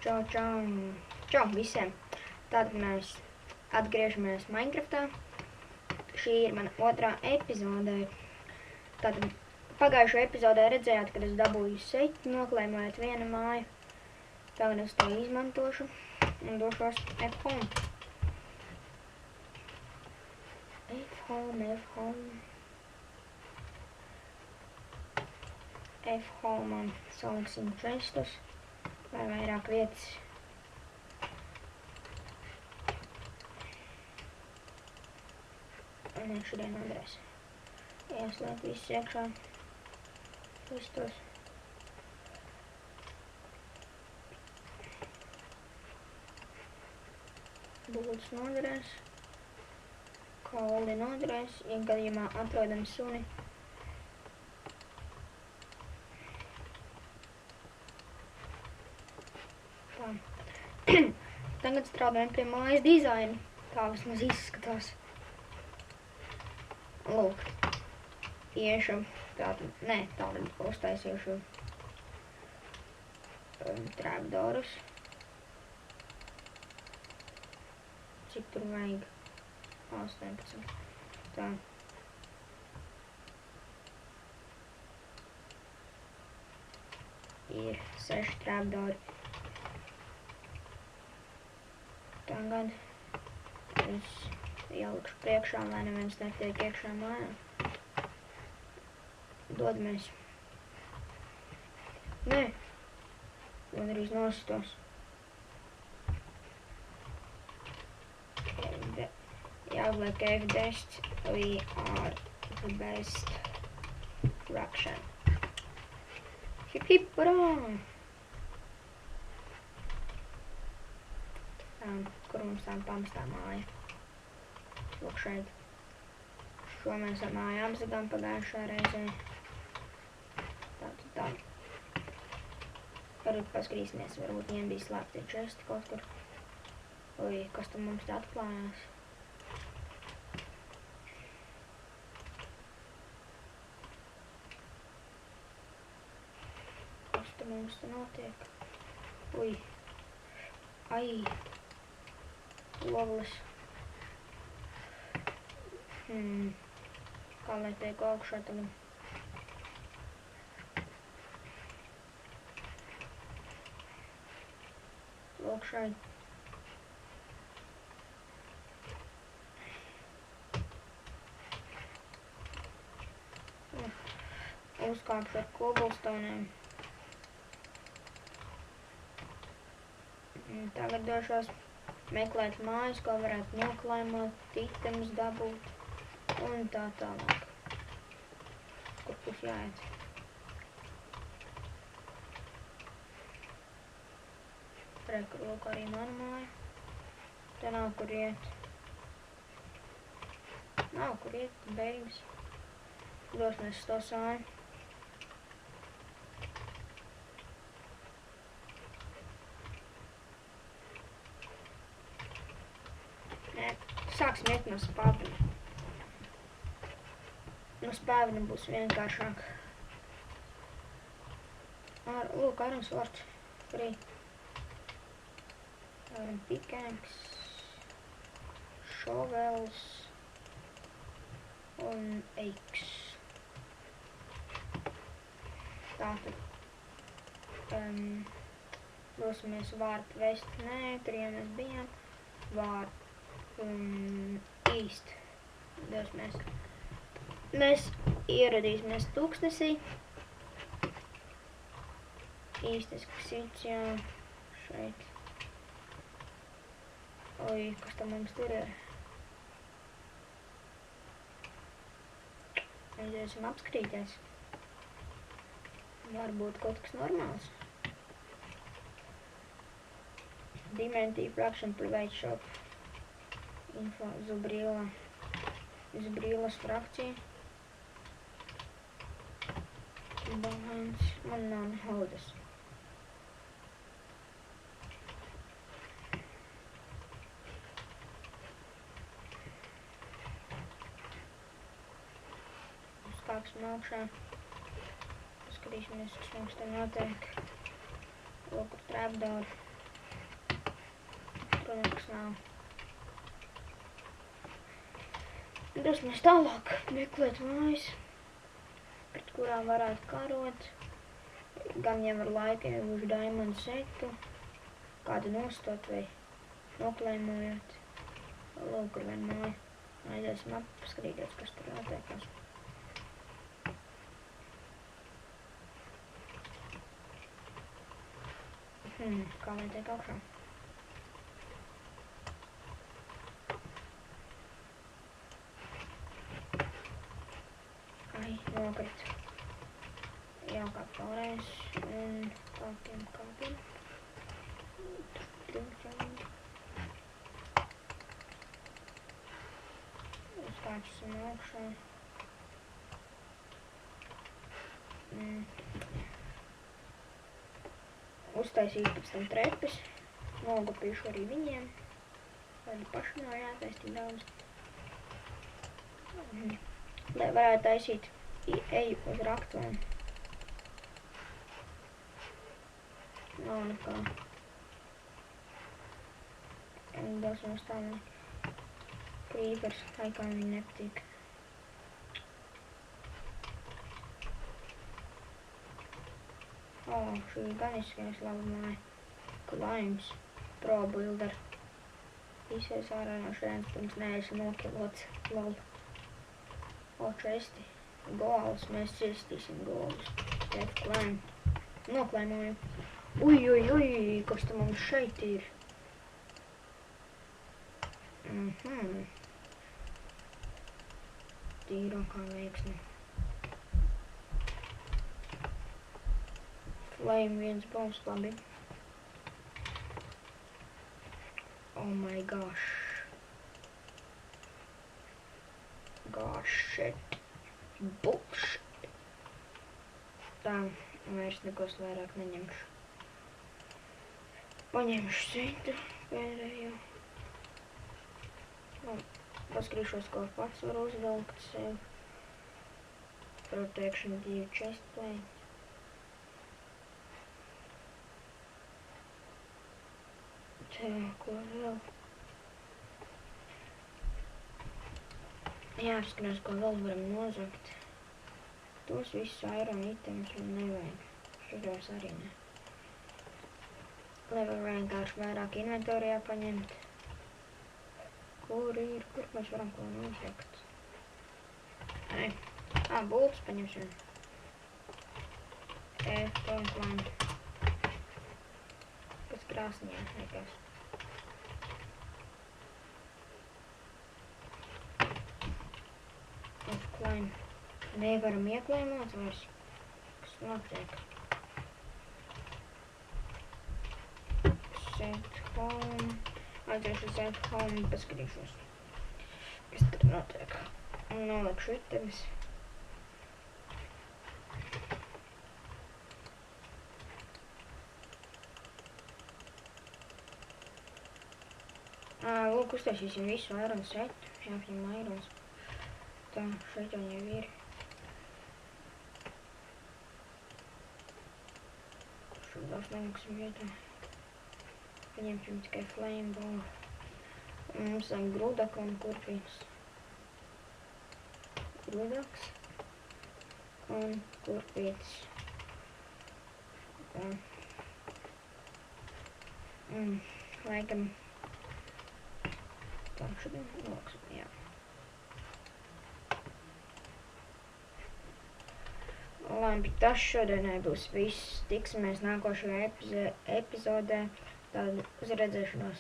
Čau, čau. Čau visiem. Tātad mēs atgriežamies Minecraftā. Šī ir mana otrā epizodē. Tātad pagājušo epizodē redzējāt, kad es dabūju seķi, noklēmojot vienu māju. Tagad es to izmantošu un došos F-home. F-home un saliksim čestus, lai vairāk vietas. Un šodien noderēs. Ieslēgt visus iekšā. Čestus. Bultas noderēs. Kauli noderēs, ja gadījumā atrodam suni. Tā. Tagad strādājam pie mājas dizaina. Tā vismaz izskatās. Lūk. Iešu tātad, tātad uztaisīšu trapdoorus. Cik tur vajag? 18. Tā. Ir 6 trapdoori. Tagad es ielikšu priekšā, lai neviens netiek iekšā mājā. Dodamies. Gandrīz nostos. Jāuzliek F10, we are the best fraction. Hip hip hurrā! Kur mums tā pamestā māja? Lūk šeit. Šo mēs ar māju apzagām pagājušā reizē. Tā. Varbūt paskatīsimies, varbūt viņiem bija slēpti česti kaut kur. Oi, kas tur mums tā atklājās? Kas tur mums te notiek? Ui. Ai. Lovlis. Kā lai tiek augšā tagad? Lūk šeit. Uzkāpšu ar kobalstoniem. Tagad došos meklēt mājas, ko varētu noklaimot, itemus dabūt un tā tālāk. Kur būs jāiet? Rekur, lūk arī mana māja. Te nav kur iet. Nav kur iet, beigas. Dosimies uz to sāju. Sāksim iet no spāvina. No spāvina būs vienkāršāk. Lūk, iron swords. Free. Iron pickaxe. Shovels. Un axe. Tātad. Dosimies vārp vest. Nē, tur jau mēs bijām. Vārp. Īst. Dosimies. Mēs ieradīsimies tūkstnesī. Īstas ksīts, jā. Šeit. Oi, kas tam mums tur ir? Aiziesim apskatīties. Varbūt kaut kas normāls. Dimenty fraction private shop. Info Zubrīlas frakcija. Balance. Man nav nehodas. Uzkāpsim augšā. Paskatīsimies, kas mums te notiek. Lūk, trapdoor. protams, kas nav. Dosimies tālāk, meklēt mājas, pret kurām varētu karot. Gan jau ar laiku ieguvuši diamond setu, kādu nostot vai noklēmojot. Lūk, ir viena māja. Aiziesim apskatīties, kas tur notiekās. Kā lai tiek augšā? Ai, nokrit. Jākāp vēlreiz un kāpiem. Uzkāpsim augšā. Uztaisīšu pēc tam trepes. Nogupīšu arī viņiem. Lai paši nav jātaistīt daudz. Lai varētu taisīt eju uz raktuvēm. Nav nekā. Dosimies tālāk. Creepers, kā viņi nepatīk. Šī gan izskatās laba māja. Climbs, Pro Builder. Īsies ārā no šeit, pirms neesi nokilots. Lol. Česti. Goals, mēs ciestīsim goalus. Climb. Noklēmojam. Ui, kas tam mums šeit ir? Tīrākā veiksme. Flame viens bombs, labi. Oh my gosh. Gosh, shit. Bullshit. Tā, vairs nekos vairāk neņemšu. Paņemšu citu pēdējo. Paskrīšos, ko pats var uzvelkt sev. Protection 2 chestplate. Tā, ko vēl? Jāapskanās, ko vēl varam nozagt. Tos visus iron items man nevajag. Šitos arī ne. Lai var vienkārši vairāk inventorijā paņemt. Kur mēs varam ko nozagt? Bultas paņemsim. Point. Pēc krāsnījā nekas. Climb. Nevaram ieklēmot vairs. Kas notiek? Set home. Aiziešu set home un paskatīšos. Kas tur notiek? Un nolieku šitevis. Lūk, uztaisīsim visu iron setu. Jāpņem irons. Tā, šeit jau ir. Šodās neliksim vietā. Paņemsim tikai flame ball. Mums vajag grūdaka un kurpītes. Grūdaks un kurpītes. Tā. Laikam. Tā, šodien noliksim, jā. Labi, tas šodienai būs viss. Tiksimies nākošajā epizodē. Tad uz redzēšanos.